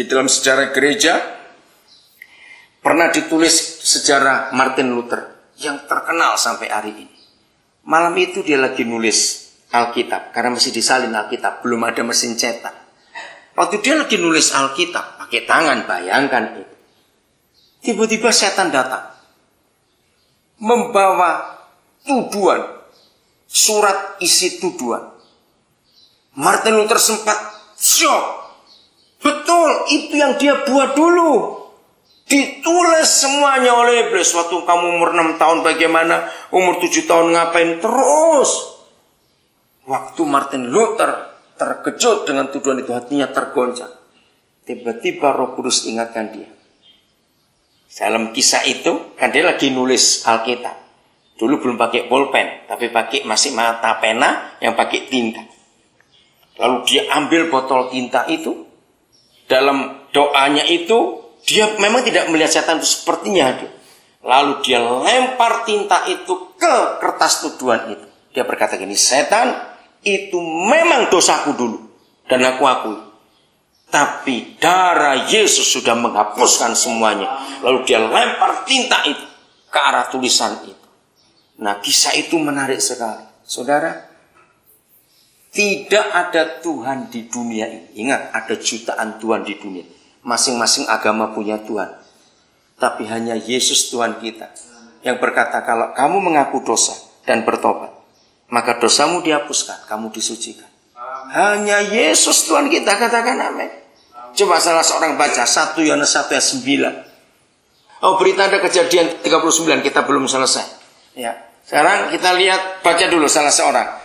Di dalam sejarah gereja pernah ditulis sejarah Martin Luther yang terkenal sampai hari ini. Malam itu dia lagi nulis Alkitab, karena masih disalin Alkitab, belum ada mesin cetak. Waktu dia lagi nulis Alkitab pakai tangan, bayangkan itu. Tiba-tiba setan datang, membawa tuduhan, surat isi tuduhan. Martin Luther sempat shock. Betul, itu yang dia buat dulu. Ditulis semuanya oleh iblis. Waktu kamu umur 6 tahun bagaimana, umur 7 tahun ngapain, terus. Waktu Martin Luther terkejut dengan tuduhan itu, hatinya tergoncang. Tiba-tiba Roh Kudus ingatkan dia. Dalam kisah itu, kan dia lagi nulis Alkitab. Dulu belum pakai pulpen, tapi pakai masih mata pena yang pakai tinta. Lalu dia ambil botol tinta itu. Dalam doanya itu, dia memang tidak melihat setan itu sepertinya hadir. Lalu dia lempar tinta itu ke kertas tuduhan itu. Dia berkata gini, setan, itu memang dosaku dulu dan aku akui. Tapi darah Yesus sudah menghapuskan semuanya. Lalu dia lempar tinta itu ke arah tulisan itu. Nah, kisah itu menarik sekali. Saudara, tidak ada Tuhan di dunia ini. Ingat, ada jutaan Tuhan di dunia. Masing-masing agama punya Tuhan. Tapi hanya Yesus Tuhan kita yang berkata, kalau kamu mengaku dosa dan bertobat, maka dosamu dihapuskan, kamu disucikan. Hanya Yesus Tuhan kita, katakan amin. Coba salah seorang baca 1 Yohanes 1 ayat 9. Oh, berita ada Kejadian 39, kita belum selesai. Ya, sekarang kita lihat, baca dulu salah seorang.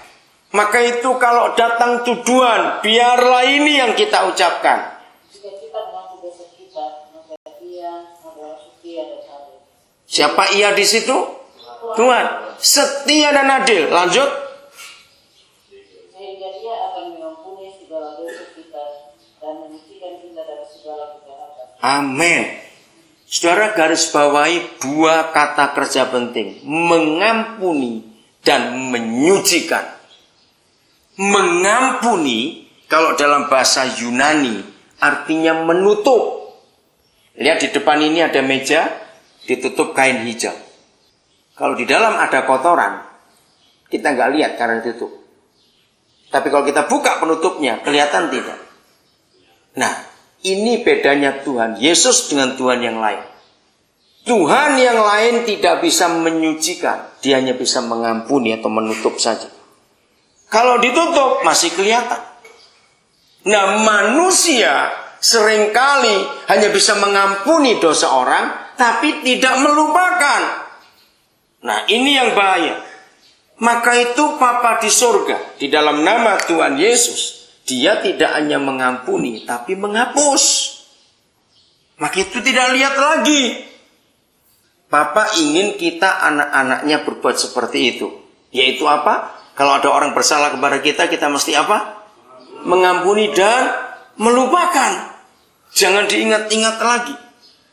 Maka itu kalau datang tuduhan, biarlah ini yang kita ucapkan. Jika kita mengaku dosa kita, maka Dia adalah setia dan adil. Siapa ia di situ? Tuhan, setia dan adil. Lanjut. Sehingga Dia akan mengampuni segala dosa kita dan menyucikan kita dari segala kejahatan. Amin. Saudara, garis bawahi 2 kata kerja penting. Mengampuni dan menyucikan. Mengampuni, kalau dalam bahasa Yunani, artinya menutup. Lihat di depan ini ada meja, ditutup kain hijau. Kalau di dalam ada kotoran, kita nggak lihat karena ditutup. Tapi kalau kita buka penutupnya, kelihatan tidak. Nah, ini bedanya Tuhan Yesus dengan Tuhan yang lain. Tuhan yang lain tidak bisa menyucikan, dia hanya bisa mengampuni atau menutup saja. Kalau ditutup, masih kelihatan. Nah, manusia seringkali hanya bisa mengampuni dosa orang, tapi tidak melupakan. Nah, ini yang bahaya. Maka itu Bapa di surga, di dalam nama Tuhan Yesus, Dia tidak hanya mengampuni, tapi menghapus. Maka itu tidak lihat lagi. Bapa ingin kita anak-anaknya berbuat seperti itu. Yaitu apa? Kalau ada orang bersalah kepada kita, kita mesti apa? Mengampuni dan melupakan. Jangan diingat-ingat lagi.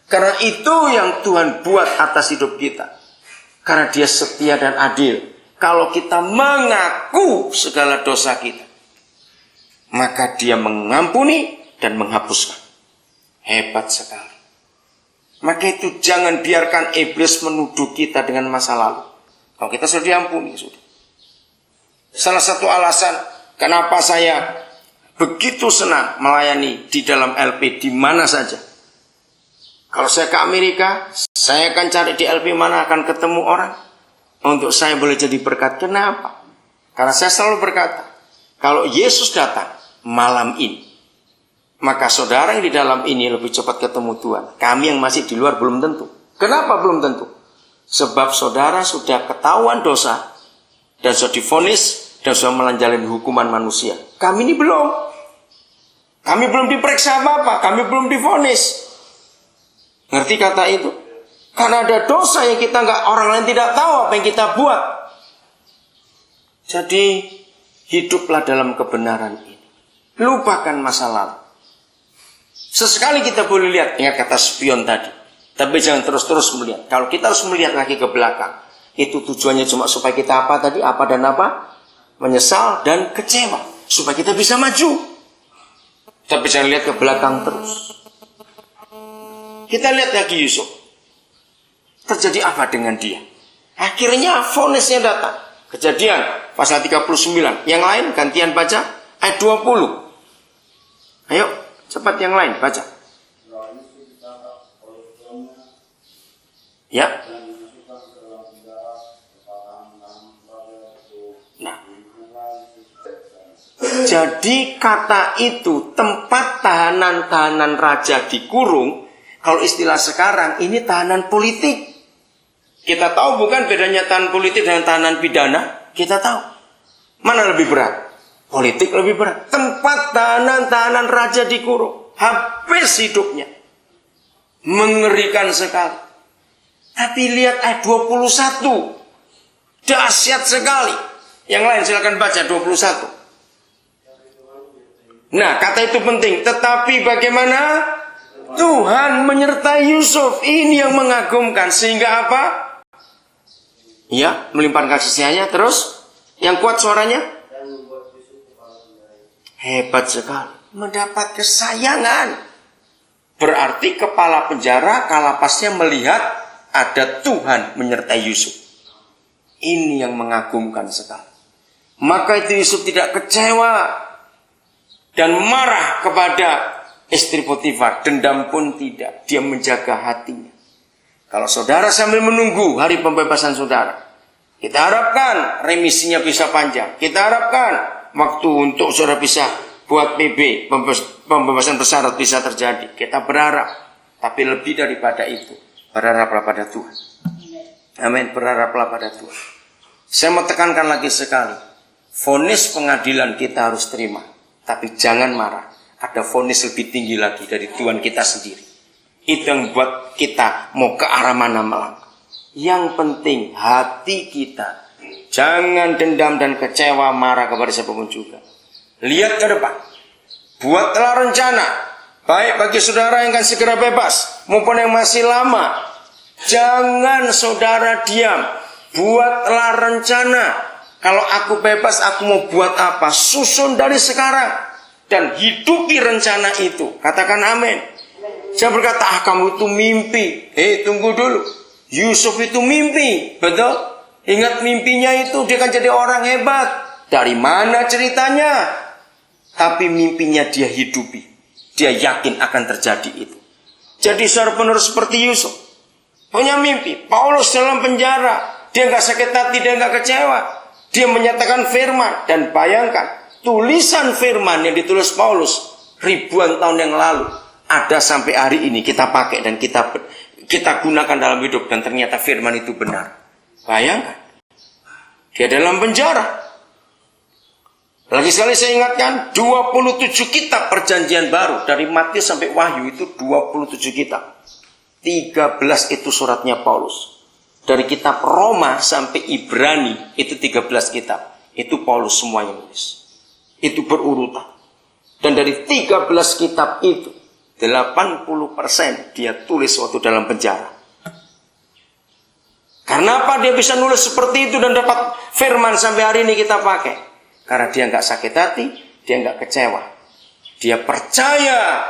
Karena itu yang Tuhan buat atas hidup kita. Karena Dia setia dan adil. Kalau kita mengaku segala dosa kita, maka Dia mengampuni dan menghapuskan. Hebat sekali. Maka itu jangan biarkan iblis menuduh kita dengan masa lalu. Kalau kita sudah diampuni, sudah. Salah satu alasan kenapa saya begitu senang melayani di dalam LP di mana saja. Kalau saya ke Amerika, saya akan cari di LP mana akan ketemu orang. Untuk saya boleh jadi berkat. Kenapa? Karena saya selalu berkata, kalau Yesus datang malam ini, maka saudara yang di dalam ini lebih cepat ketemu Tuhan. Kami yang masih di luar belum tentu. Kenapa belum tentu? Sebab saudara sudah ketahuan dosa dan sudah divonis dan sudah menjalani hukuman manusia. Kami ini belum. Kami belum diperiksa apa-apa. Kami belum divonis. Ngerti kata itu? Karena ada dosa yang kita orang lain tidak tahu apa yang kita buat. Jadi hiduplah dalam kebenaran ini. Lupakan masa lalu. Sesekali kita boleh lihat, ingat kata spion tadi. Tapi jangan terus-terus melihat. Kalau kita harus melihat lagi ke belakang, itu tujuannya cuma supaya kita apa tadi? Apa dan apa? Menyesal dan kecewa. Supaya kita bisa maju. Tapi jangan lihat ke belakang terus. Kita lihat lagi Yusuf. Terjadi apa dengan dia? Akhirnya vonisnya datang. Kejadian pasal 39. Yang lain gantian baca ayat 20. Ayo cepat yang lain baca. Ya. Nah. Jadi kata itu tempat tahanan-tahanan raja dikurung. Kalau istilah sekarang ini tahanan politik. Kita tahu bukan bedanya tahanan politik dengan tahanan pidana? Kita tahu. Mana lebih berat? Politik lebih berat. Tempat tahanan-tahanan raja dikurung. Habis hidupnya. Mengerikan sekali. Tapi lihat ayat 21. Dahsyat sekali. Yang lain silakan baca 21. Nah, kata itu penting. Tetapi bagaimana? Tuhan menyertai Yusuf. Ini yang mengagumkan. Sehingga apa? Ya, melimpahkan kasih sayangnya. Terus, yang kuat suaranya? Hebat sekali. Mendapat kesayangan. Berarti kepala penjara, kalapasnya melihat ada Tuhan menyertai Yusuf. Ini yang mengagumkan sekali. Maka itu Yusuf tidak kecewa dan marah kepada istri Potifar. Dendam pun tidak. Dia menjaga hatinya. Kalau saudara sambil menunggu hari pembebasan saudara, kita harapkan remisinya bisa panjang. Kita harapkan waktu untuk saudara bisa buat PB, pembebasan bersyarat bisa terjadi. Kita berharap. Tapi lebih daripada itu, berharaplah pada Tuhan. Amin, berharaplah pada Tuhan. Saya mau tekankan lagi sekali. Vonis pengadilan kita harus terima. Tapi jangan marah. Ada vonis lebih tinggi lagi dari Tuhan kita sendiri. Itu yang buat kita mau ke arah mana melangkah. Yang penting hati kita. Jangan dendam dan kecewa marah kepada siapapun juga. Lihat ke depan. Buatlah rencana. Baik bagi saudara yang akan segera bebas maupun yang masih lama. Jangan saudara diam. Buatlah rencana. Kalau aku bebas aku mau buat apa? Susun dari sekarang. Dan hidupi rencana itu. Katakan amin. Saya berkata, kamu itu mimpi. Tunggu dulu. Yusuf itu mimpi. Betul? Ingat mimpinya itu. Dia kan jadi orang hebat. Dari mana ceritanya? Tapi mimpinya dia hidupi. Dia yakin akan terjadi itu. Jadi seorang penerus seperti Yusuf. Punya mimpi. Paulus dalam penjara. Dia gak sakit hati, dia gak kecewa. Dia menyatakan firman. Dan bayangkan. Tulisan firman yang ditulis Paulus. Ribuan tahun yang lalu. Ada sampai hari ini kita pakai dan kita gunakan dalam hidup. Dan ternyata firman itu benar. Bayangkan. Dia dalam penjara. Lagi sekali saya ingatkan. 27 kitab perjanjian baru. Dari Matius sampai Wahyu itu 27 kitab. 13 itu suratnya Paulus. Dari kitab Roma sampai Ibrani itu 13 kitab. Itu Paulus semua yang nulis. Itu berurutan. Dan dari 13 kitab itu 80% dia tulis waktu dalam penjara. Karena apa dia bisa nulis seperti itu dan dapat firman sampai hari ini kita pakai? Karena dia nggak sakit hati, dia nggak kecewa. Dia percaya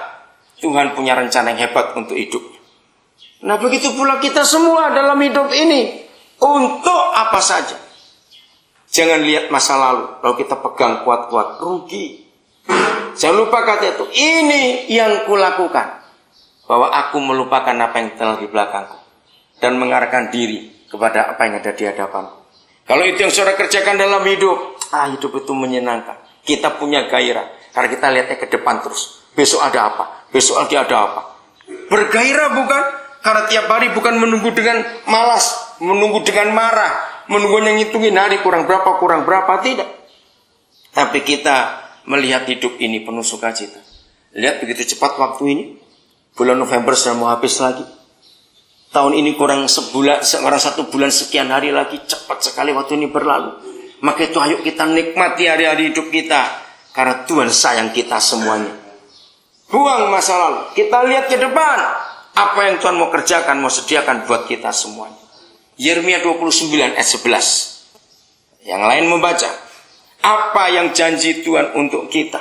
Tuhan punya rencana yang hebat untuk hidupnya. Nah begitu pula kita semua dalam hidup ini. Untuk apa saja. Jangan lihat masa lalu. Kalau kita pegang kuat-kuat, rugi. Jangan lupa kata itu. Ini yang kulakukan. Bahwa aku melupakan apa yang telah di belakangku. Dan mengarahkan diri kepada apa yang ada di hadapanku. Kalau itu yang saudara kerjakan dalam hidup. Hidup itu menyenangkan. Kita punya gairah. Karena kita lihatnya ke depan terus. Besok ada apa? Besok lagi ada apa? Bergairah bukan? Karena tiap hari bukan menunggu dengan malas. Menunggu dengan marah. Menunggu yang ngitungin hari kurang berapa. Tidak. Tapi kita melihat hidup ini penuh sukacita. Lihat begitu cepat waktu ini. Bulan November sudah mau habis lagi. Tahun ini kurang 1 bulan sekian hari lagi. Cepat sekali waktu ini berlalu. Maka itu ayo kita nikmati hari-hari hidup kita. Karena Tuhan sayang kita semuanya. Buang masa lalu. Kita lihat ke depan. Apa yang Tuhan mau kerjakan, mau sediakan buat kita semuanya. Yeremia 29 ayat 11. Yang lain membaca. Apa yang janji Tuhan untuk kita?